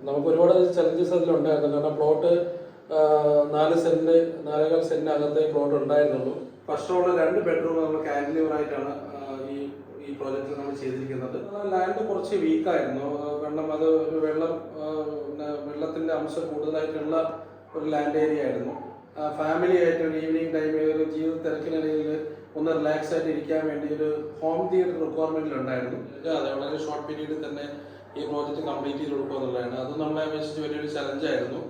നമുക്ക് ഒരുപാട് ചലഞ്ചസ് അതിലുണ്ടായിരുന്നു. കാരണം പ്ലോട്ട് 4 സെന്റ് 4.25 സെന്റിനകത്തെ പ്ലോട്ട് ഉണ്ടായിരുന്നുള്ളൂ. ഫസ്റ്റുള്ള 2 ബെഡ്റൂം നമ്മൾ കാൻഡിലിവർ ആയിട്ടാണ് ഈ പ്രോജക്റ്റിൽ നമ്മൾ ചെയ്തിരിക്കുന്നത്. ലാൻഡ് കുറച്ച് വീക്കായിരുന്നു. കാരണം അത് ഒരു വെള്ളത്തിന്റെ അംശം കൂടുതലായിട്ടുള്ള ഒരു ലാൻഡ് ഏരിയ ആയിരുന്നു. ഫാമിലി ആയിട്ട് ഒരു ഈവനിങ് ടൈമിൽ ഒരു ജീവിത തിരക്കിനിടയിൽ ഒന്ന് റിലാക്സ് ആയിട്ട് ഇരിക്കാൻ വേണ്ടി ഒരു ഹോം തിയേറ്റർ റിക്വയർമെന്റിലുണ്ടായിരുന്നു. അതെ, വളരെ ഷോർട്ട് പീരീഡിൽ തന്നെ ഈ പ്രോജക്റ്റ് കംപ്ലീറ്റ് ചെയ്ത് കൊടുക്കുക എന്നുള്ളതാണ്. അത് നമ്മളെ അപേക്ഷിച്ച് വലിയൊരു ചലഞ്ചായിരുന്നു.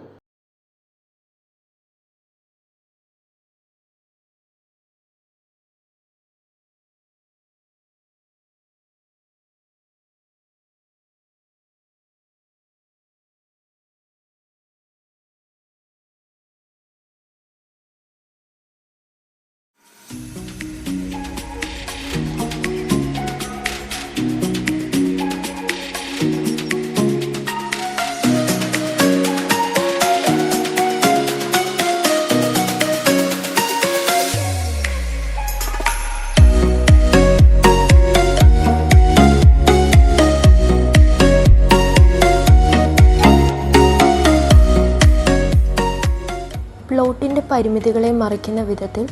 പ്ലോട്ടിൻ്റെ പരിമിതികളെ മറിക്കുന്ന വിധത്തിൽ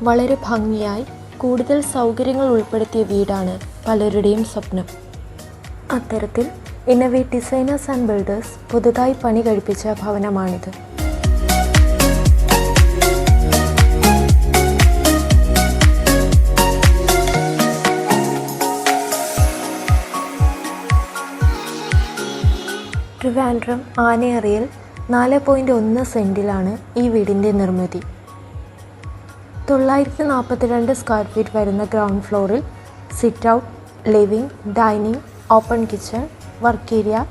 വളരെ ഭംഗിയായി കൂടുതൽ സൗകര്യങ്ങൾ ഉൾപ്പെടുത്തിയ വീടാണ് പലരുടെയും സ്വപ്നം. അത്തരത്തിൽ ഇന്നോവേറ്റ് ഡിസൈനേഴ്സ് ആൻഡ് ബിൽഡേഴ്സ് പുതുതായി പണി കഴിപ്പിച്ച ഭവനമാണിത്. ട്രിവാൻഡ്രം ആനയറയിൽ 4.1 സെന്റിലാണ് ഈ വീടിൻ്റെ നിർമ്മിതി. 942 സ്ക്വയർ ഫീറ്റ് വരുന്ന ഗ്രൗണ്ട് ഫ്ലോറിൽ sit out, living, dining, open kitchen, work area,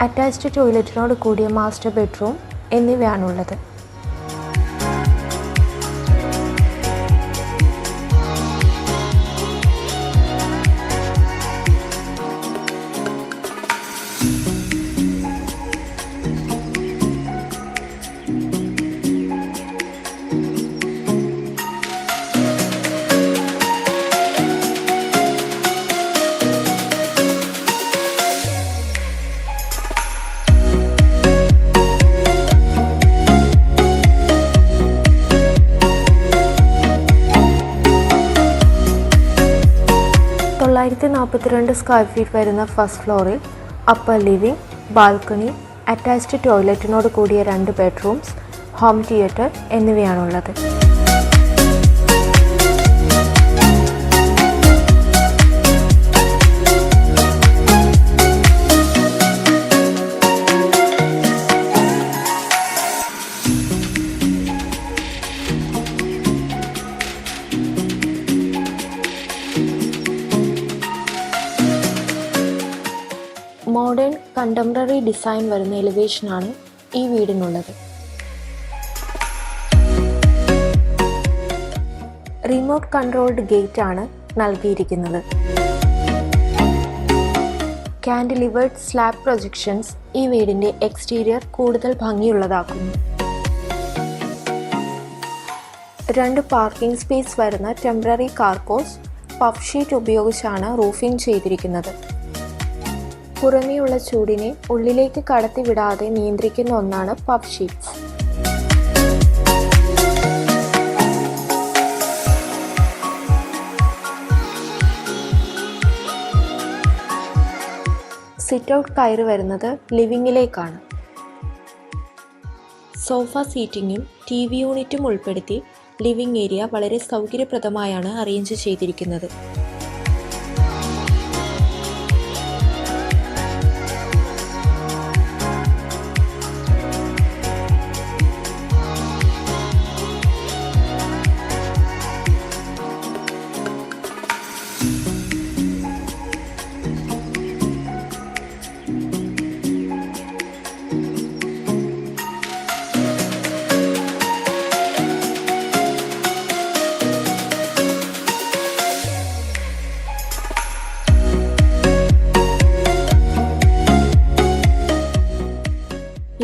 attached ടോയ്ലറ്റിനോട് കൂടിയ മാസ്റ്റർ ബെഡ്റൂം എന്നിവയാണുള്ളത്. സ്ക്വയർ ഫീറ്റ് വരുന്ന ഫസ്റ്റ് ഫ്ലോറിൽ അപ്പർ ലിവിംഗ്, ബാൽക്കണി, അറ്റാച്ച്ഡ് ടോയ്ലറ്റിനോട് കൂടിയ 2 ബെഡ്റൂംസ്, ഹോം തിയേറ്റർ എന്നിവയാണുള്ളത്. മോഡേൺ കണ്ടംപററി ഡിസൈൻ വരുന്ന എലിവേഷനാണ് ഈ വീടിനുള്ളത്. റിമോട്ട് കൺട്രോൾഡ് ഗേറ്റ് ആണ് നൽകിയിരിക്കുന്നത്. കാൻഡിലിവേർഡ് സ്ലാബ് പ്രൊജക്ഷൻസ് ഈ വീടിൻ്റെ എക്സ്റ്റീരിയർ കൂടുതൽ ഭംഗിയുള്ളതാക്കുന്നു. 2 പാർക്കിംഗ് സ്പേസ് വരുന്ന ടെമ്പററി കാർപോസ് പഫ് ഷീറ്റ് ഉപയോഗിച്ചാണ് റൂഫിംഗ് ചെയ്തിരിക്കുന്നത്. പുറമേയുള്ള ചൂടിനെ ഉള്ളിലേക്ക് കടത്തിവിടാതെ നിയന്ത്രിക്കുന്ന ഒന്നാണ് പഫ് ഷീറ്റ്സ്. സിറ്റ് ഔട്ട് കയറി വരുന്നത് ലിവിങ്ങിലേക്കാണ്. സോഫ സീറ്റിങ്ങും TV യൂണിറ്റും ഉൾപ്പെടുത്തി ലിവിംഗ് ഏരിയ വളരെ സൗകര്യപ്രദമായാണ് അറേഞ്ച് ചെയ്തിരിക്കുന്നത്.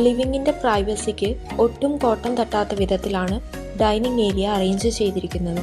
ലിവിങ്ങിൻ്റെ പ്രൈവസിക്ക് ഒട്ടും കോട്ടം തട്ടാത്ത വിധത്തിലാണ് ഡൈനിങ് ഏരിയ അറേഞ്ച് ചെയ്തിരിക്കുന്നത്.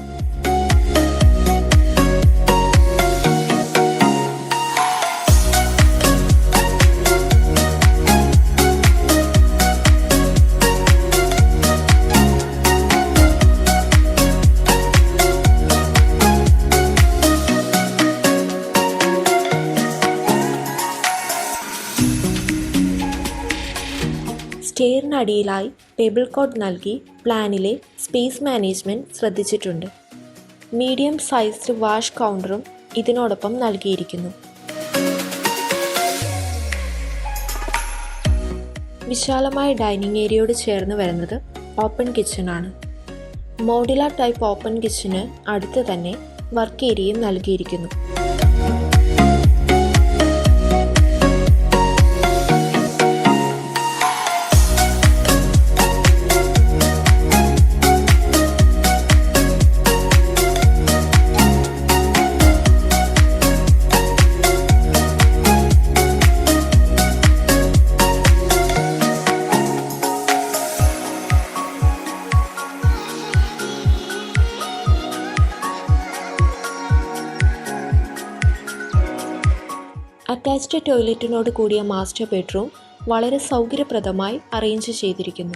സ്റ്റെയറിനടിയിലായി ടേബിൾ കോട്ട് നൽകി പ്ലാനിലെ സ്പേസ് മാനേജ്മെൻറ്റ് ശ്രദ്ധിച്ചിട്ടുണ്ട്. മീഡിയം സൈസ്ഡ് വാഷ് കൗണ്ടറും ഇതിനോടൊപ്പം നൽകിയിരിക്കുന്നു. വിശാലമായ ഡൈനിങ് ഏരിയയോട് ചേർന്ന് വരുന്നത് ഓപ്പൺ കിച്ചണാണ്. മോഡുലാർ ടൈപ്പ് ഓപ്പൺ കിച്ചന് അടുത്ത് തന്നെ വർക്ക് ഏരിയയും നൽകിയിരിക്കുന്നു. അറ്റാച്ച്ഡ് ടോയ്ലറ്റിനോട് കൂടിയ മാസ്റ്റർ ബെഡ്റൂം വളരെ സൗകര്യപ്രദമായി അറേഞ്ച് ചെയ്തിരിക്കുന്നു.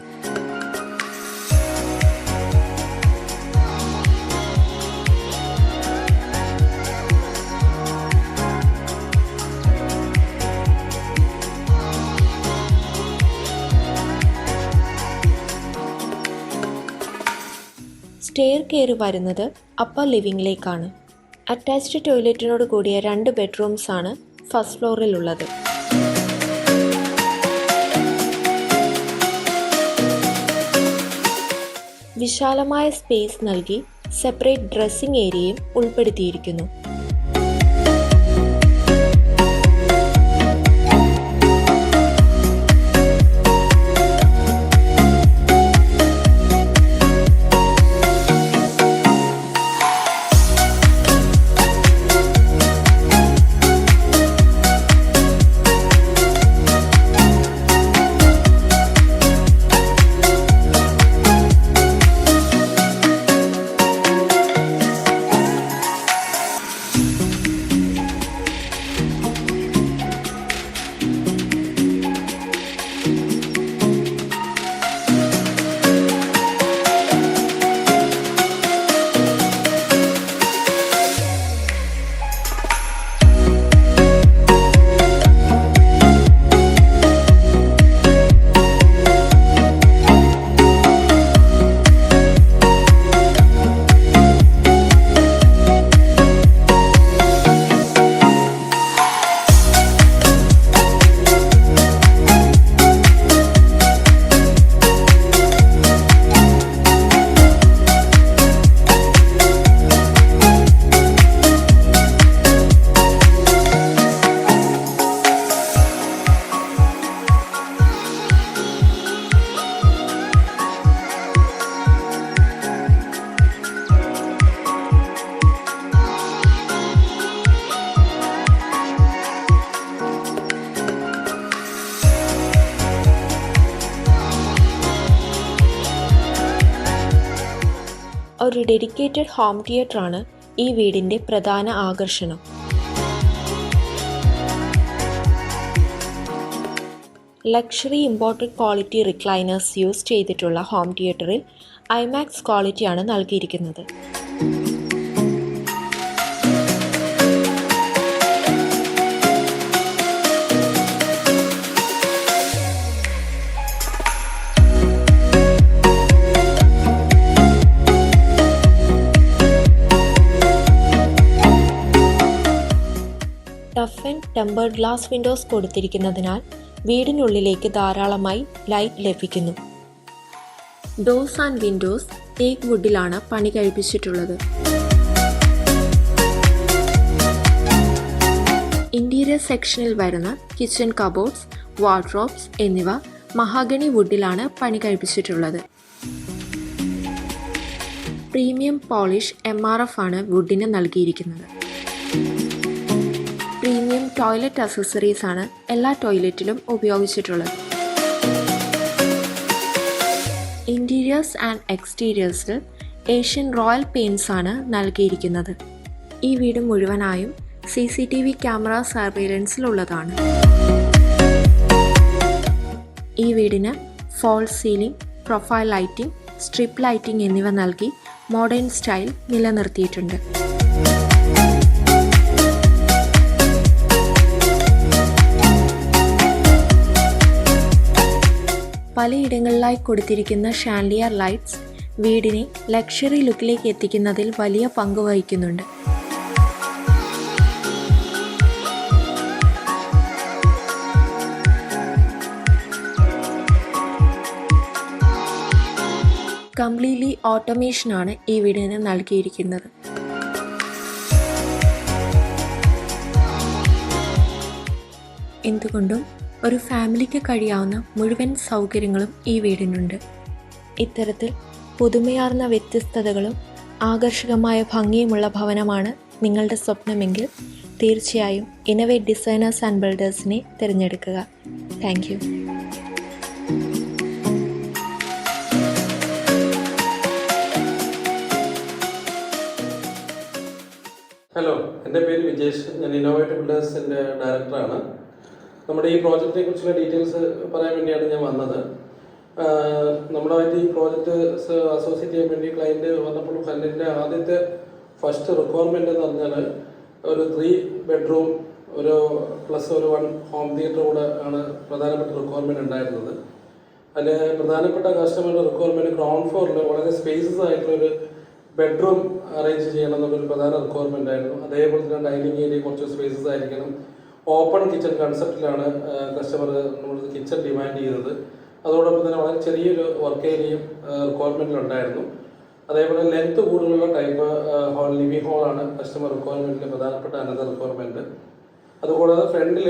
സ്റ്റെയർ കയറി വരുന്നത് അപ്പർ ലിവിംഗിലേക്കാണ്. അറ്റാച്ച്ഡ് ടോയ്ലറ്റിനോട് കൂടിയ 2 ബെഡ്റൂംസ് ആണ് ഫസ്റ്റ് ഫ്ലോറിലുള്ളത്. വിശാലമായ സ്പേസ് നൽകി സെപ്പറേറ്റ് ഡ്രസ്സിംഗ് ഏരിയയും ഉൾപ്പെടുത്തിയിരിക്കുന്നു. ഒരു ഡെഡിക്കേറ്റഡ് ഹോം തിയേറ്ററാണ് ഈ വീടിൻ്റെ പ്രധാന ആകർഷണം. Luxury imported quality recliners use ചെയ്തിട്ടുള്ള ഹോം തിയേറ്ററിൽ ഐമാക്സ് ക്വാളിറ്റിയാണ് നൽകിയിരിക്കുന്നത്. Tough and tempered glass windows കൊടുത്തിരിക്കുന്നതിനാൽ വീടിനുള്ളിലേക്ക് ധാരാളമായി ലൈറ്റ് ലഭിക്കുന്നു. ഡോർസ് ആൻഡ് വിൻഡോസ് തേക്ക് വുഡിലാണ് പണി കഴിപ്പിച്ചിട്ടുള്ളത്. ഇന്റീരിയർ സെക്ഷനിൽ വരുന്ന കിച്ചൺ കബോർഡ്സ്, വാർഡ്രോബ്സ് എന്നിവ മഹാഗണി വുഡിലാണ് പണി കഴിപ്പിച്ചിട്ടുള്ളത്. പ്രീമിയം പോളിഷ് MRF ആണ് വുഡിന് നൽകിയിരിക്കുന്നത്. പ്രീമിയം ടോയ്ലറ്റ് അക്സസറീസ് ആണ് എല്ലാ ടോയ്ലറ്റിലും ഉപയോഗിച്ചിട്ടുള്ളത്. ഇന്റീരിയേഴ്സ് ആൻഡ് എക്സ്റ്റീരിയേഴ്സിൽ ഏഷ്യൻ റോയൽ പെയിൻറ്റ്സ് ആണ് നൽകിയിരിക്കുന്നത്. ഈ വീട് മുഴുവനായും CCTV ക്യാമറ സർവൈലൻസിലുള്ളതാണ്. ഈ വീടിന് false ceiling, profile lighting, strip lighting എന്നിവ നൽകി മോഡേൺ സ്റ്റൈൽ നിലനിർത്തിയിട്ടുണ്ട്. പലയിടങ്ങളിലായി കൊടുത്തിരിക്കുന്ന ഷാൻലിയർ ലൈറ്റ്സ് വീടിനെ ലക്ഷറി ലുക്കിലേക്ക് എത്തിക്കുന്നതിൽ വലിയ പങ്ക് വഹിക്കുന്നുണ്ട്. കംപ്ലീറ്റ്ലി ഓട്ടോമേഷനാണ് ഈ വീടിന് നൽകിയിരിക്കുന്നത്. എന്തുകൊണ്ടും ഒരു ഫാമിലിക്ക് കഴിയാവുന്ന മുഴുവൻ സൗകര്യങ്ങളും ഈ വീടിനുണ്ട്. ഇത്തരത്തിൽ പുതുമയാർന്ന വ്യത്യസ്തതകളും ആകർഷകമായ ഭംഗിയുമുള്ള ഭവനമാണ് നിങ്ങളുടെ സ്വപ്നമെങ്കിൽ തീർച്ചയായും ഇന്നോവേറ്റ് ഡിസൈനേഴ്സ് ആൻഡ് ബിൽഡേഴ്സിനെ തിരഞ്ഞെടുക്കുക. Thank you. ഹലോ, എൻ്റെ പേര് വിജേഷ്. ഞാൻ ഇന്നോവേറ്റ് ബിൽഡേഴ്സിൻ്റെ ഡയറക്ടറാണ്. നമ്മുടെ ഈ പ്രോജക്റ്റിനെ കുറിച്ചുള്ള ഡീറ്റെയിൽസ് പറയാൻ വേണ്ടിയാണ് ഞാൻ വന്നത്. നമ്മുമായിട്ട് ഈ പ്രോജക്റ്റ് അസോസിയേറ്റ് ചെയ്യാൻ വേണ്ടി ക്ലയൻറ്റ് വന്നപ്പോൾ ക്ലയൻറ്റിൻ്റെ ആദ്യത്തെ ഫസ്റ്റ് റിക്വയർമെൻ്റ് എന്ന് പറഞ്ഞാൽ ഒരു 3 bedroom ഒരു പ്ലസ് ഒരു 1 ഹോം തിയേറ്റർ കൂടെ ആണ് പ്രധാനപ്പെട്ട റിക്വയർമെൻറ്റ് ഉണ്ടായിരുന്നത്. അതിൽ പ്രധാനപ്പെട്ട കസ്റ്റമറുടെ റിക്വയർമെൻറ്റ് ഗ്രൗണ്ട് ഫ്ലോറിൽ വളരെ സ്പേസസ് ആയിട്ടുള്ളൊരു ബെഡ്റൂം അറേഞ്ച് ചെയ്യണം എന്നുള്ളൊരു പ്രധാന റിക്വയർമെൻ്റ് ആയിരുന്നു. അതേപോലെ തന്നെ ഡൈനിങ് ഏരിയ കുറച്ച് സ്പേസസ് ആയിരിക്കണം. ഓപ്പൺ കിച്ചൺ കൺസെപ്റ്റിലാണ് കസ്റ്റമർ നമ്മൾ കിച്ചൺ ഡിമാൻഡ് ചെയ്തത്. അതോടൊപ്പം തന്നെ വളരെ ചെറിയൊരു വർക്ക് ഏരിയയും റിക്വയർമെൻറ്റിലുണ്ടായിരുന്നു. അതേപോലെ ലെങ്ത് കൂടുതലുള്ള ടൈപ്പ് ലിവിംഗ് ഹോളാണ് കസ്റ്റമർ റിക്വയർമെൻറ്റിലെ പ്രധാനപ്പെട്ട അനന്തര റിക്വയർമെൻറ്റ്. അതുകൂടാതെ ഫ്രണ്ടിൽ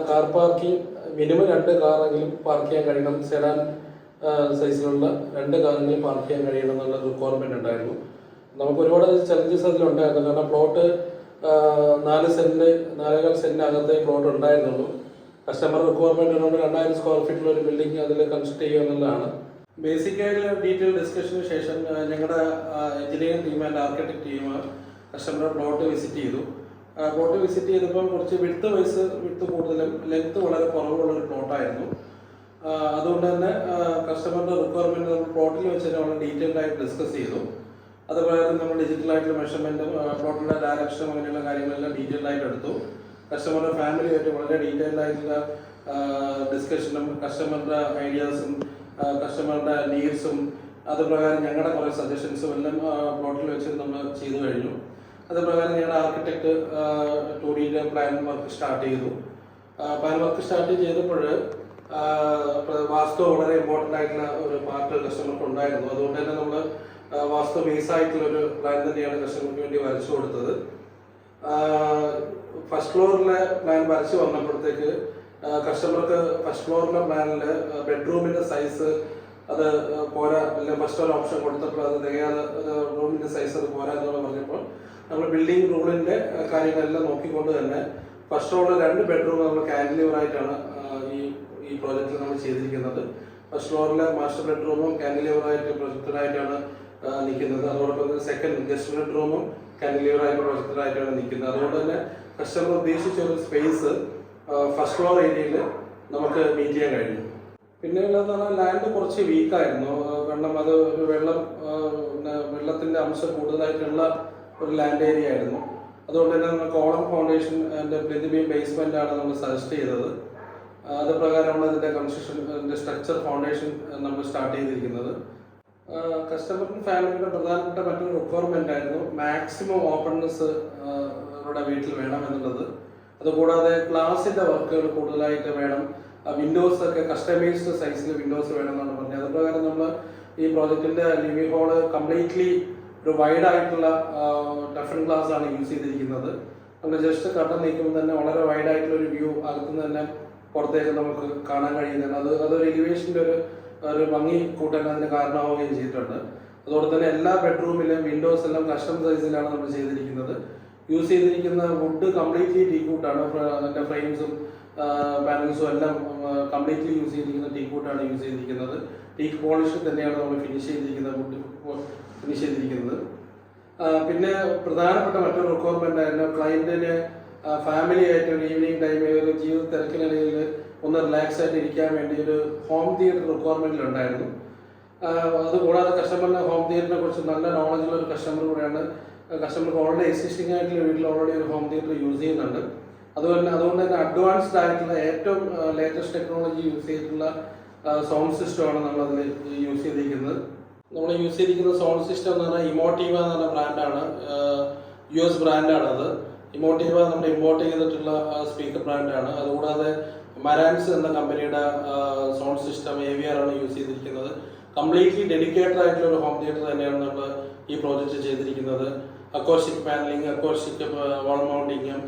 കാർ പാർക്കിംഗ് മിനിമം 2 കാറെങ്കിലും പാർക്ക് ചെയ്യാൻ കഴിയണം. സെഡാൻ സൈസിലുള്ള 2 കാറെങ്കിലും പാർക്ക് ചെയ്യാൻ കഴിയണം എന്നുള്ള റിക്വയർമെൻറ്റ് ഉണ്ടായിരുന്നു. നമുക്ക് ഒരുപാട് ചലഞ്ചസ് അതിലുണ്ടായിരുന്നു. കാരണം പ്ലോട്ട് 4 സെൻറ്റ് 4.25 സെൻറ്റിനകത്തെ പ്ലോട്ട് ഉണ്ടായിരുന്നുള്ളൂ. കസ്റ്റമർ റിക്വയർമെൻറ്റ് അറൗണ്ട് 2000 സ്ക്വയർ ഫീറ്റിലുള്ള ഒരു ബിൽഡിംഗ് അതിൽ കൺസ്ട്രക്ട് ചെയ്യുക എന്നുള്ളതാണ്. ബേസിക്കായിട്ടുള്ള ഡീറ്റെയിൽ ഡിസ്കഷന് ശേഷം ഞങ്ങളുടെ engineering team and architect team കസ്റ്റമറുടെ പ്ലോട്ട് വിസിറ്റ് ചെയ്തു. പ്ലോട്ട് വിസിറ്റ് ചെയ്തപ്പോൾ കുറച്ച് വിഡ്ത്ത് കൂടുതലും ലെങ്ത്ത് വളരെ കുറവുള്ളൊരു പ്ലോട്ടായിരുന്നു. അതുകൊണ്ട് തന്നെ കസ്റ്റമറുടെ റിക്വയർമെൻറ്റ് നമ്മൾ പ്ലോട്ടിൽ വെച്ച് തന്നെ വളരെ ഡീറ്റെയിൽഡ് ആയിട്ട് ഡിസ്കസ് ചെയ്തു. അതുപോലെ നമ്മൾ ഡിജിറ്റലായിട്ടുള്ള മെഷർമെൻറ്റും പ്ലോട്ടിൻ്റെ ഡയറക്ഷനും അങ്ങനെയുള്ള കാര്യങ്ങളെല്ലാം ഡീറ്റെയിൽഡ് ആയിട്ട് എടുത്തു. കസ്റ്റമറുടെ ഫാമിലിയായിട്ട് വളരെ ഡീറ്റെയിൽഡ് ആയിട്ടുള്ള ഡിസ്കഷനും കസ്റ്റമറുടെ ഐഡിയാസും കസ്റ്റമറുടെ നീഡ്സും അതുപ്രകാരം ഞങ്ങളുടെ കുറേ സജഷൻസും എല്ലാം പ്ലോട്ടിൽ വെച്ച് നമ്മൾ ചെയ്തു കഴിഞ്ഞു. അതുപ്രകാരം ഞങ്ങളുടെ architect 2D plan work start ചെയ്തു. പ്ലാൻ വർക്ക് സ്റ്റാർട്ട് ചെയ്തപ്പോൾ വാസ്തു വളരെ ഇമ്പോർട്ടൻ്റ് ആയിട്ടുള്ള ഒരു പാർട്ട് കസ്റ്റമർക്ക് ഉണ്ടായിരുന്നു. അതുകൊണ്ട് തന്നെ നമ്മൾ വാസ്തു ബേസ് ആയിട്ടുള്ളൊരു പ്ലാൻ തന്നെയാണ് കസ്റ്റമർക്ക് വേണ്ടി വരച്ചു കൊടുത്തത്. ഫസ്റ്റ് ഫ്ലോറിലെ പ്ലാൻ വരച്ച് വന്നപ്പോഴത്തേക്ക് കസ്റ്റമർക്ക് ഫസ്റ്റ് ഫ്ലോറിലെ പ്ലാനിൽ ബെഡ്റൂമിൻ്റെ സൈസ് അത് പോരാ, അല്ലെങ്കിൽ ഫസ്റ്റ് ഒരു ഓപ്ഷൻ കൊടുത്തപ്പോൾ അത് തികയാതെ റൂമിൻ്റെ സൈസ് അത് പോരാ എന്നുള്ള പറഞ്ഞപ്പോൾ നമ്മൾ ബിൽഡിംഗ് റൂളിൻ്റെ കാര്യങ്ങളെല്ലാം നോക്കിക്കൊണ്ട് തന്നെ ഫസ്റ്റ് ഫ്ലോറിൽ 2 bedroom നമ്മൾ കാൻഡിലിവറായിട്ടാണ് ഈ പ്രോജക്റ്റിൽ നമ്മൾ ചെയ്തിരിക്കുന്നത്. ഫസ്റ്റ് ഫ്ലോറിലെ മാസ്റ്റർ ബെഡ്റൂമും കാൻഡിലിവറായിട്ട് പ്രൊജക്റ്റഡായിട്ടാണ് നിൽക്കുന്നത്. അതോടൊപ്പം തന്നെ സെക്കൻഡ് ഗസ്റ്റ് ബെഡ്റൂമും കാൻഡിലിവറായിട്ട് പ്രൊജക്റ്റഡായിട്ടാണ് നിൽക്കുന്നത്. അതുകൊണ്ട് തന്നെ കസ്റ്റമർ ഉദ്ദേശിച്ച ഒരു സ്പേസ് ഫസ്റ്റ് ഫ്ലോർ ഏരിയയിൽ നമുക്ക് മീറ്റ് ചെയ്യാൻ കഴിഞ്ഞു. പിന്നെ ഉള്ളതെന്ന് പറഞ്ഞാൽ ലാൻഡ് കുറച്ച് വീക്കായിരുന്നു. വെള്ളത്തിൻ്റെ അംശം കൂടുതലായിട്ടുള്ള ഒരു ലാൻഡ് ഏരിയ ആയിരുന്നു. അതുകൊണ്ട് തന്നെ നമ്മൾ കോളം ഫൗണ്ടേഷൻ ആൻഡ് പ്രതിബിംബ ബേസ്മെൻ്റ് ആണ് നമ്മൾ സജസ്റ്റ് ചെയ്തത്. അത് പ്രകാരമാണ് ഇതിൻ്റെ കൺസ്ട്രക്ഷൻ സ്ട്രക്ചർ ഫൗണ്ടേഷൻ നമ്മൾ സ്റ്റാർട്ട് ചെയ്തിരിക്കുന്നത്. കസ്റ്റമറിനും ഫാമിലിയുടെ പ്രധാനപ്പെട്ട മറ്റൊരു റിക്വയർമെൻ്റ് ആയിരുന്നു മാക്സിമം ഓപ്പൺനെസ് അവരുടെ വീട്ടിൽ വേണം എന്നുള്ളത്. അതുകൂടാതെ ഗ്ലാസിൻ്റെ വർക്കുകൾ കൂടുതലായിട്ട് വേണം. വിൻഡോസ് ഒക്കെ കസ്റ്റമൈസ്ഡ് സൈസിൽ വിൻഡോസ് വേണമെന്നാണ് പറഞ്ഞത്. അതുപ്രകാരം നമ്മൾ ഈ പ്രോജക്റ്റിൻ്റെ ലിവിംഗ് ഹോള് കംപ്ലീറ്റ്ലി ഒരു വൈഡ് ആയിട്ടുള്ള ടഫൻ ഗ്ലാസ് ആണ് യൂസ് ചെയ്തിരിക്കുന്നത്. നമ്മൾ ജസ്റ്റ് കട്ടൻ നീക്കുമ്പോൾ തന്നെ വളരെ വൈഡ് ആയിട്ടുള്ള ഒരു വ്യൂ അകത്തുനിന്ന് തന്നെ പുറത്തേക്ക് നമുക്ക് കാണാൻ കഴിയുന്നതാണ്. അതൊരു എലിവേഷൻ്റെ ഒരു ഭംഗി കൂട്ടാൻ അതിന് കാരണമാവുകയും ചെയ്തിട്ടുണ്ട്. അതുകൊണ്ട് തന്നെ എല്ലാ ബെഡ്റൂമിലും വിൻഡോസ് എല്ലാം കസ്റ്റം സൈസിലാണ് നമ്മൾ ചെയ്തിരിക്കുന്നത്. യൂസ് ചെയ്തിരിക്കുന്ന വുഡ് കംപ്ലീറ്റ്ലി ടീക്കൂട്ടാണ്. അതിൻ്റെ ഫ്രെയിംസും പാനൽസും എല്ലാം കംപ്ലീറ്റ്ലി യൂസ് ചെയ്തിരിക്കുന്ന ടീക്കൂട്ടാണ് യൂസ് ചെയ്തിരിക്കുന്നത്. ടീക്ക് പോളിഷ് തന്നെയാണ് നമ്മൾ ഫിനിഷ് ചെയ്തിരിക്കുന്നത്, വുഡ് ഫിനിഷ് ചെയ്തിരിക്കുന്നത്. പിന്നെ പ്രധാനപ്പെട്ട മറ്റൊരു റിക്വയർമെൻ്റ് ആയിരുന്നു ക്ലയൻറ്റിന് ഫാമിലി ആയിട്ട് ഒരു ഈവനിങ് ടൈം ഒരു ജീവിത തിരക്കിനിടയിൽ ഒന്ന് റിലാക്സ് ആയിട്ട് ഇരിക്കാൻ വേണ്ടി ഒരു ഹോം തിയേറ്റർ റിക്വയർമെൻറ്റിലുണ്ടായിരുന്നു. അതുകൂടാതെ കസ്റ്റമറിന് ഹോം തിയേറ്ററിനെ കുറിച്ച് നല്ല നോളജുള്ള ഒരു കസ്റ്റമർ കൂടെയാണ്. കസ്റ്റമർക്ക് ഓൾറെഡി എക്സിസ്റ്റിംഗ് ആയിട്ടുള്ള വീട്ടിൽ ഓൾറെഡി ഒരു ഹോം തിയേറ്റർ യൂസ് ചെയ്യുന്നുണ്ട്. അതുകൊണ്ട് തന്നെ അഡ്വാൻസ്ഡ് ആയിട്ടുള്ള ഏറ്റവും ലേറ്റസ്റ്റ് ടെക്നോളജി യൂസ് ചെയ്തിട്ടുള്ള സൗണ്ട് സിസ്റ്റമാണ് നമ്മളതിൽ യൂസ് ചെയ്തിരിക്കുന്നത്. നമ്മൾ യൂസ് ചെയ്തിരിക്കുന്ന സൗണ്ട് സിസ്റ്റം എന്ന് പറഞ്ഞാൽ ഇമോട്ടീവ എന്ന് പറഞ്ഞ ബ്രാൻഡാണ്, US ബ്രാൻഡാണത്. ഇമോട്ടീവ നമ്മൾ ഇമ്പോർട്ട് ചെയ്തിട്ടുള്ള സ്പീക്കർ ബ്രാൻഡാണ്. അതുകൂടാതെ മരാൻസ് എന്ന കമ്പനിയുടെ സൗണ്ട് സിസ്റ്റം AVR ആണ് യൂസ് ചെയ്തിരിക്കുന്നത്. കംപ്ലീറ്റ്ലി ഡെഡിക്കേറ്റഡ് ആയിട്ടുള്ള ഒരു ഹോം തിയേറ്റർ തന്നെയാണ് നമ്മൾ ഈ പ്രോജക്റ്റ് ചെയ്തിരിക്കുന്നത്. അക്കോസ്റ്റിക് പാനലിംഗ്, അക്കോസ്റ്റിക് വാൾ മൗണ്ടിങ്ങും,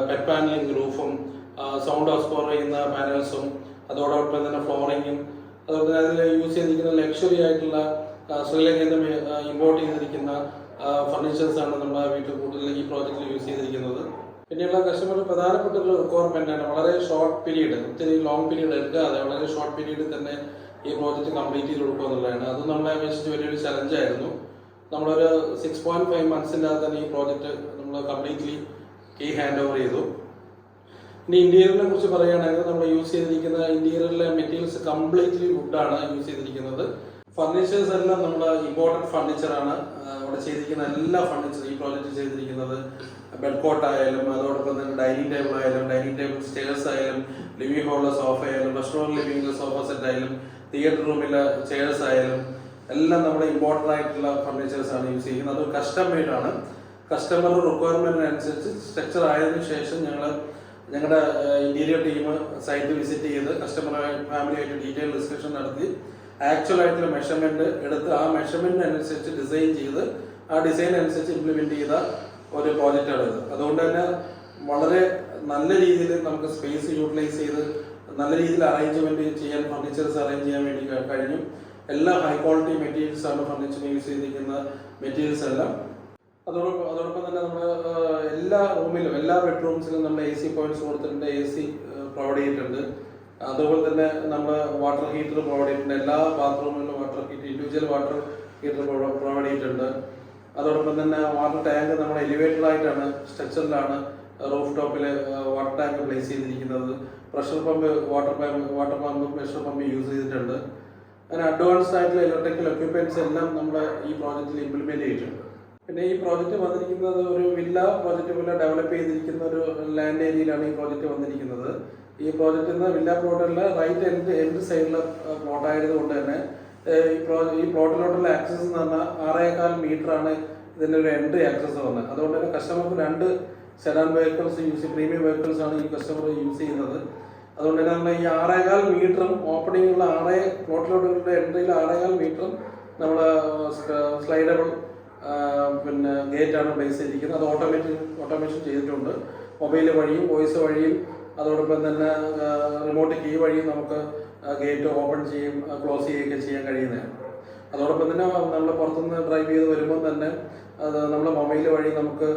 പെറ്റ് പാനലിംഗ് റൂഫും, സൗണ്ട് എക്സ്പ്ലോർ ചെയ്യുന്ന പാനൽസും, അതോടൊപ്പം തന്നെ ഫ്ലോറിങ്ങും, അതുപോലെ തന്നെ അതിൽ യൂസ് ചെയ്തിരിക്കുന്ന ലക്ഷറി ആയിട്ടുള്ള ശ്രീലങ്കയിൽ നിന്ന് ഇമ്പോർട്ട് ചെയ്തിരിക്കുന്ന ഫർണിച്ചേഴ്സാണ് നമ്മുടെ വീട്ടിൽ കൂടുതൽ ഈ പ്രോജക്റ്റിൽ യൂസ് ചെയ്തിരിക്കുന്നത്. പിന്നെയുള്ള കസ്റ്റമറുടെ പ്രധാനപ്പെട്ട ഒരു റിക്വയർമെൻ്റാണ് വളരെ ഷോർട്ട് പീരീഡ്, ഒത്തിരി ലോങ് പീരീഡ് എടുക്കാതെ വളരെ ഷോർട്ട് പീരീഡിൽ തന്നെ ഈ പ്രോജക്റ്റ് കംപ്ലീറ്റ് ചെയ്ത് കൊടുക്കുക എന്നുള്ളതാണ്. അത് നമ്മളെ അപേക്ഷിച്ച് വലിയൊരു ചലഞ്ചായിരുന്നു. നമ്മളൊരു 6.5 മന്ത്സിൻ്റെ അകത്ത് തന്നെ ഈ പ്രോജക്റ്റ് നമ്മൾ കംപ്ലീറ്റ്ലി ഹാൻഡ് ഓവർ ചെയ്തു. ഇനി ഇന്റീരിയറിനെ കുറിച്ച് പറയുകയാണെങ്കിൽ നമ്മൾ യൂസ് ചെയ്തിരിക്കുന്ന ഇന്റീരിയറിലെ മെറ്റീരിയൽസ് കംപ്ലീറ്റ്ലി വുഡാണ് യൂസ് ചെയ്തിരിക്കുന്നത്. ഫർണിച്ചേഴ്സ് എല്ലാം നമ്മുടെ ഇമ്പോർട്ടൻറ്റ് ഫർണിച്ചറാണ് അവിടെ ചെയ്തിരിക്കുന്ന എല്ലാ ഫർണിച്ചറും ഈ പ്രോജക്റ്റ് ചെയ്തിരിക്കുന്നത്. ബെഡ് കോട്ട് ആയാലും, അതോടൊപ്പം തന്നെ ഡൈനിങ് ടേബിൾ ആയാലും, ഡൈനിങ് ടേബിൾ സ്റ്റെയർസ് ആയാലും, ലിവിംഗ് ഹാളിലെ സോഫ ആയാലും, റെസ്റ്റോറൻറ്റ് ലിവിംഗിലെ സോഫ സെറ്റ് ആയാലും, തിയേറ്റർ റൂമിലെ ചെയർസ് ആയാലും എല്ലാം നമ്മുടെ ഇമ്പോർട്ടൻ്റ് ആയിട്ടുള്ള ഫർണിച്ചേഴ്സ് ആണ് യൂസ് ചെയ്യുന്നത്. അത് കസ്റ്റം മെയ്ഡ് ആണ്. കസ്റ്റമർ റിക്വയർമെൻറ്റിനനുസരിച്ച് സ്ട്രക്ചർ ആയതിനു ശേഷം ഞങ്ങളുടെ ഇന്റീരിയർ ടീം സൈറ്റ് വിസിറ്റ് ചെയ്ത് കസ്റ്റമറുമായി ഫാമിലിയായിട്ട് ഡീറ്റെയിൽ ഡിസ്കഷൻ നടത്തി ആക്ച്വൽ ആയിട്ടുള്ള മെഷർമെന്റ് എടുത്ത് ആ മെഷർമെന്റിന് അനുസരിച്ച് ഡിസൈൻ ചെയ്ത് ആ ഡിസൈൻ അനുസരിച്ച് ഇംപ്ലിമെന്റ് ചെയ്ത ഒരു പ്രോജക്റ്റാണ് ഇത്. അതുകൊണ്ട് തന്നെ വളരെ നല്ല രീതിയിൽ നമുക്ക് സ്പേസ് യൂട്ടിലൈസ് ചെയ്ത് നല്ല രീതിയിൽ അറേഞ്ച്മെന്റ് ചെയ്യാൻ, ഫർണിച്ചേഴ്സ് അറേഞ്ച് ചെയ്യാൻ വേണ്ടി കഴിഞ്ഞു. എല്ലാ ഹൈ ക്വാളിറ്റി മെറ്റീരിയൽസ് ആണ് ഫർണിച്ചറിന് യൂസ് ചെയ്തിരിക്കുന്ന മെറ്റീരിയൽസ് എല്ലാം. അതോടൊപ്പം തന്നെ നമ്മൾ എല്ലാ റൂമിലും, എല്ലാ ബെഡ്റൂംസിലും നമ്മൾ AC പോയിന്റ്സ് കൊടുത്തിട്ടുണ്ട്, AC പ്രൊവൈഡ് ചെയ്തിട്ടുണ്ട്. അതുപോലെ തന്നെ നമ്മൾ വാട്ടർ ഹീറ്റർ പ്രൊവൈഡ് ചെയ്തിട്ടുണ്ട്. എല്ലാ ബാത്റൂമിലും water heater, individual water heater provide ചെയ്തിട്ടുണ്ട്. അതോടൊപ്പം തന്നെ വാട്ടർ ടാങ്ക് നമ്മൾ എലിവേറ്റഡ് ആയിട്ടാണ്, സ്ട്രക്ചറിലാണ് റൂഫ് ടോപ്പിൽ വാട്ടർ ടാങ്ക് പ്ലേസ് ചെയ്തിരിക്കുന്നത്. Pressure pump, water pump, pressure pump use ചെയ്തിട്ടുണ്ട്. അങ്ങനെ അഡ്വാൻസ്ഡ് ആയിട്ടുള്ള ഇലക്ട്രിക്കൽ എക്യുപ്മെന്റ്സ് എല്ലാം നമ്മൾ ഈ പ്രോജക്റ്റിൽ ഇംപ്ലിമെന്റ് ചെയ്തിട്ടുണ്ട്. പിന്നെ ഈ പ്രോജക്റ്റ് വന്നിരിക്കുന്നത് ഒരു വില്ല പ്രോജക്റ്റ് പോലെ ഡെവലപ്പ് ചെയ്തിരിക്കുന്ന ഒരു ലാൻഡ് ഏരിയയിലാണ് ഈ പ്രോജക്റ്റ് വന്നിരിക്കുന്നത്. ഈ പ്രോജക്റ്റിൽ നിന്ന് വില്ല പ്ലോട്ടിലെ റൈറ്റ് എൻഡ് സൈഡിലെ പ്ലോട്ട് ആയതുകൊണ്ട് തന്നെ ഈ പ്ലോട്ടിലോട്ടുള്ള ആക്സസ് എന്ന് പറഞ്ഞാൽ 6.25 മീറ്ററാണ് ഇതിൻ്റെ ഒരു എൻട്രി ആക്സസ് വന്നത്. അതുകൊണ്ട് തന്നെ കസ്റ്റമർക്ക് 2 സെഡാൻ വെഹിക്കിൾസ് പ്രീമിയം വെഹിക്കിൾസ് ആണ് ഈ കസ്റ്റമർ യൂസ് ചെയ്യുന്നത്. അതുകൊണ്ട് തന്നെ നമ്മൾ ഈ 6.25 മീറ്ററും ഓപ്പണിംഗുള്ള പ്ലോട്ടിലോട്ടുള്ള എൻട്രിയിൽ 6.25 മീറ്ററും നമ്മൾ സ്ലൈഡബിൾ പിന്നെ ഗേറ്റ് ആണ് പ്ലേസ് ചെയ്തിരിക്കുന്നത്. അത് ഓട്ടോമേഷൻ ചെയ്തിട്ടുണ്ട്. മൊബൈൽ വഴിയും വോയിസ് വഴിയും അതോടൊപ്പം തന്നെ റിമോട്ട് കീ വഴിയും നമുക്ക് ഗേറ്റ് ഓപ്പൺ ചെയ്യും ക്ലോസ് ചെയ്യുകയൊക്കെ ചെയ്യാൻ കഴിയുന്നതാണ്. അതോടൊപ്പം തന്നെ നമ്മൾ പുറത്തുനിന്ന് ഡ്രൈവ് ചെയ്ത് വരുമ്പോൾ തന്നെ അത് നമ്മുടെ മൊബൈൽ വഴി നമുക്ക്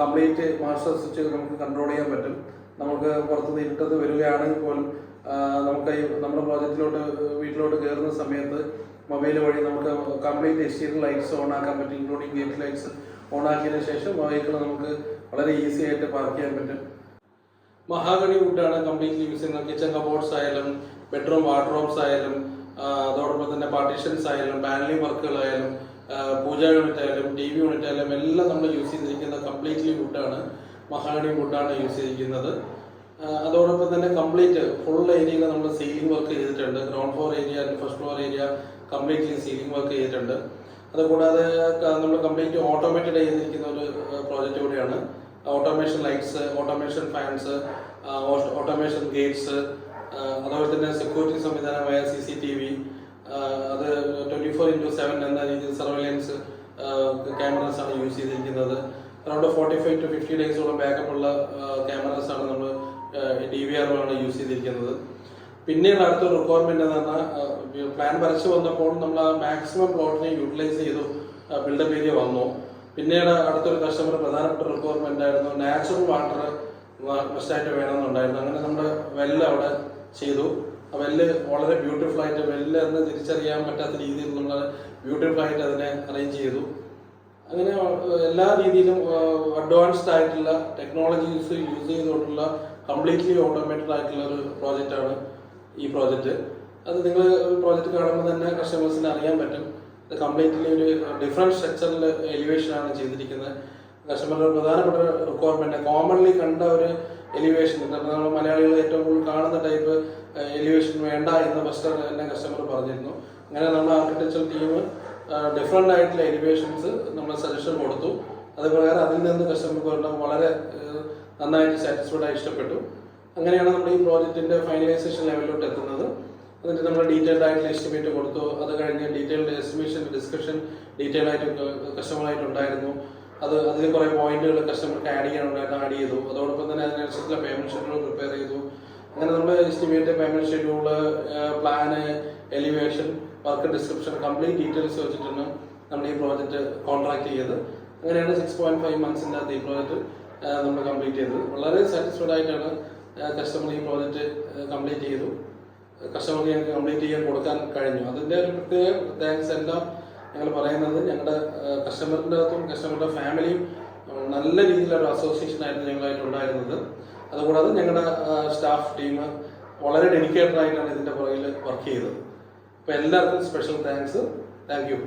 കംപ്ലീറ്റ് മാസ്റ്റർ സ്വിച്ച് നമുക്ക് കൺട്രോൾ ചെയ്യാൻ പറ്റും. നമുക്ക് പുറത്തുനിന്ന് ഇരുട്ടത്ത് വരികയാണെങ്കിൽ പോലും നമുക്ക് നമ്മുടെ വീട്ടിലോട്ട് കയറുന്ന സമയത്ത് മൊബൈൽ വഴി നമുക്ക് കംപ്ലീറ്റ് എക്സ്റ്റീരിയർ ലൈറ്റ്സ് ഓൺ ആക്കാൻ പറ്റും, ഇൻക്ലൂഡിങ് ഗേറ്റ് ലൈറ്റ്സ് ഓൺ ആക്കിയതിനു ശേഷം വെഹിക്കിൾ നമുക്ക് വളരെ ഈസി ആയിട്ട് പാർക്ക് ചെയ്യാൻ പറ്റും. മഹാഗണി വുഡാണ് കംപ്ലീറ്റ്ലി യൂസ് ചെയ്യുന്നത്. കിച്ചൺ കബോർഡ്സ് ആയാലും, ബെഡ്റൂം വാർഡ്രോബ്സ് ആയാലും, അതോടൊപ്പം തന്നെ പാർട്ടീഷൻസ് ആയാലും, പാനലിംഗ് വർക്കുകളായാലും, പൂജാ യൂണിറ്റ് ആയാലും, TV യൂണിറ്റ് ആയാലും എല്ലാം നമ്മൾ യൂസ് ചെയ്തിരിക്കുന്ന കംപ്ലീറ്റ്ലി വുഡാണ്, മഹാഗണി വുഡാണ് യൂസ് ചെയ്തിരിക്കുന്നത്. അതോടൊപ്പം തന്നെ കംപ്ലീറ്റ് ഫുൾ ഏരിയയിൽ നമ്മൾ സീലിംഗ് വർക്ക് ചെയ്തിട്ടുണ്ട്. Ground floor area, first floor area completely ceiling work ചെയ്തിട്ടുണ്ട്. അതുകൂടാതെ നമ്മൾ കംപ്ലീറ്റ് ഓട്ടോമേറ്റഡ് ചെയ്തിരിക്കുന്ന ഒരു പ്രോജക്റ്റ് കൂടിയാണ്. Automation lights, automation fans, automation Gates, അതുപോലെ തന്നെ സെക്യൂരിറ്റി സംവിധാനമായ CCTV, അത് 24/7 എന്ന രീതിയിൽ സർവൈലൻസ് ക്യാമറാസ് ആണ് യൂസ് ചെയ്തിരിക്കുന്നത്. അറൗണ്ട് 45 to 50 ഡേയ്സോളം ബാക്കപ്പ് ഉള്ള ക്യാമറാസ് ആണ് നമ്മൾ DVR ആണ് യൂസ് ചെയ്തിരിക്കുന്നത്. പിന്നീട് അടുത്തൊരു റിക്വയർമെന്റ് എന്ന് പറഞ്ഞാൽ പ്ലാൻ വരച്ച് വന്നപ്പോൾ നമ്മൾ ആ മാക്സിമം പ്ലോട്ടിനെ യൂട്ടിലൈസ് ചെയ്തു ബിൽഡപ്പ് ഏരിയ വന്നു. പിന്നീട് അടുത്തൊരു കസ്റ്റമർ പ്രധാനപ്പെട്ട റിക്വയർമെന്റ് ആയിരുന്നു നാച്ചുറൽ വാട്ടർ മസ്റ്റായിട്ട് വേണമെന്നുണ്ടായിരുന്നു. അങ്ങനെ നമ്മൾ വെല്ല് അവിടെ ചെയ്തു. ആ വെല്ല് വളരെ ബ്യൂട്ടിഫുൾ ആയിട്ട്, വെല്ല് എന്ന് തിരിച്ചറിയാൻ പറ്റാത്ത രീതിയിൽ നമ്മൾ ബ്യൂട്ടിഫുൾ ആയിട്ട് അതിനെ അറേഞ്ച് ചെയ്തു. അങ്ങനെ എല്ലാ രീതിയിലും അഡ്വാൻസ്ഡ് ആയിട്ടുള്ള ടെക്നോളജീസ് യൂസ് ചെയ്തുകൊണ്ടുള്ള കംപ്ലീറ്റ്ലി ഓട്ടോമേറ്റഡ് ആയിട്ടുള്ള ഒരു പ്രോജക്റ്റാണ് ഈ പ്രോജക്റ്റ്. അത് നിങ്ങൾ പ്രോജക്റ്റ് കാണുമ്പോൾ തന്നെ കസ്റ്റമേഴ്സിന് അറിയാൻ പറ്റും. ഇത് കംപ്ലീറ്റ്ലി ഒരു ഡിഫറെൻറ്റ് സ്ട്രക്ചറിൽ എലിവേഷനാണ് ചെയ്തിരിക്കുന്നത്. കസ്റ്റമറുടെ പ്രധാനപ്പെട്ട റിക്വയർമെൻറ്റ് കോമൺലി കണ്ട ഒരു എലിവേഷൻ, നമ്മൾ മലയാളികൾ ഏറ്റവും കൂടുതൽ കാണുന്ന ടൈപ്പ് എലിവേഷൻ വേണ്ട എന്ന് ഫസ്റ്റ് തന്നെ കസ്റ്റമർ പറഞ്ഞിരുന്നു. അങ്ങനെ നമ്മുടെ ആർക്കിടെക്ചർ ടീം ഡിഫറെൻ്റ് ആയിട്ടുള്ള എലിവേഷൻസ് നമ്മൾ സജഷൻ കൊടുത്തു. അത് പ്രകാരം അതിൽ നിന്ന് കസ്റ്റമർക്ക് വളരെ നന്നായിട്ട് സാറ്റിസ്ഫൈഡ് ആയി ഇഷ്ടപ്പെട്ടു. അങ്ങനെയാണ് നമ്മൾ ഈ പ്രോജക്റ്റിൻ്റെ ഫൈനലൈസേഷൻ ലെവലിലോട്ട് എത്തുന്നത്. എന്നിട്ട് നമ്മൾ ഡീറ്റെയിൽഡ് ആയിട്ടുള്ള എസ്റ്റിമേറ്റ് കൊടുത്തു. അത് കഴിഞ്ഞ് ഡീറ്റെയിൽഡ് എസ്റ്റിമേഷൻ ഡിസ്കഷൻ ഡീറ്റെയിൽ ആയിട്ട് കസ്റ്റമറായിട്ടുണ്ടായിരുന്നു. അതിൽ കുറേ പോയിന്റുകൾ കസ്റ്റമർക്ക് ആഡ് ചെയ്യാനുണ്ടായിരുന്നു, ആഡ് ചെയ്തു. അതോടൊപ്പം തന്നെ അതിനനുസരിച്ചുള്ള പേയ്മെൻറ്റ് ഷെഡ്യൂൾ പ്രിപ്പയർ ചെയ്തു. അങ്ങനെ നമ്മൾ estimate, payment schedule, plan, elevation, work description, complete details വെച്ചിട്ടാണ് നമ്മൾ ഈ പ്രോജക്റ്റ് കോൺട്രാക്ട് ചെയ്തത്. അങ്ങനെയാണ് 6.5 months ഈ പ്രോജക്റ്റ് നമ്മൾ കംപ്ലീറ്റ് ചെയ്തത്. വളരെ സാറ്റിസ്ഫൈഡ് ആയിട്ടാണ് കസ്റ്റമർ ഈ പ്രോജക്റ്റ് കംപ്ലീറ്റ് ചെയ്തു. കസ്റ്റമർക്ക് ഞങ്ങൾക്ക് കംപ്ലീറ്റ് ചെയ്യാൻ കൊടുക്കാൻ കഴിഞ്ഞു. അതിൻ്റെ ഒരു പ്രത്യേക താങ്ക്സ് എല്ലാം ഞങ്ങൾ പറയുന്നത് ഞങ്ങളുടെ കസ്റ്റമറിൻ്റെ അകത്തും കസ്റ്റമറുടെ ഫാമിലിയും നല്ല രീതിയിലൊരു അസോസിയേഷൻ ആയിരുന്നു ഞങ്ങളായിട്ട് ഉണ്ടായിരുന്നത്. അതുകൂടാതെ ഞങ്ങളുടെ സ്റ്റാഫ് ടീം വളരെ ഡെഡിക്കേറ്റഡ് ആയിട്ടാണ് ഇതിൻ്റെ പുറകിൽ വർക്ക് ചെയ്തത്. അപ്പോൾ എല്ലാവർക്കും സ്പെഷ്യൽ താങ്ക്സ്. Thank you.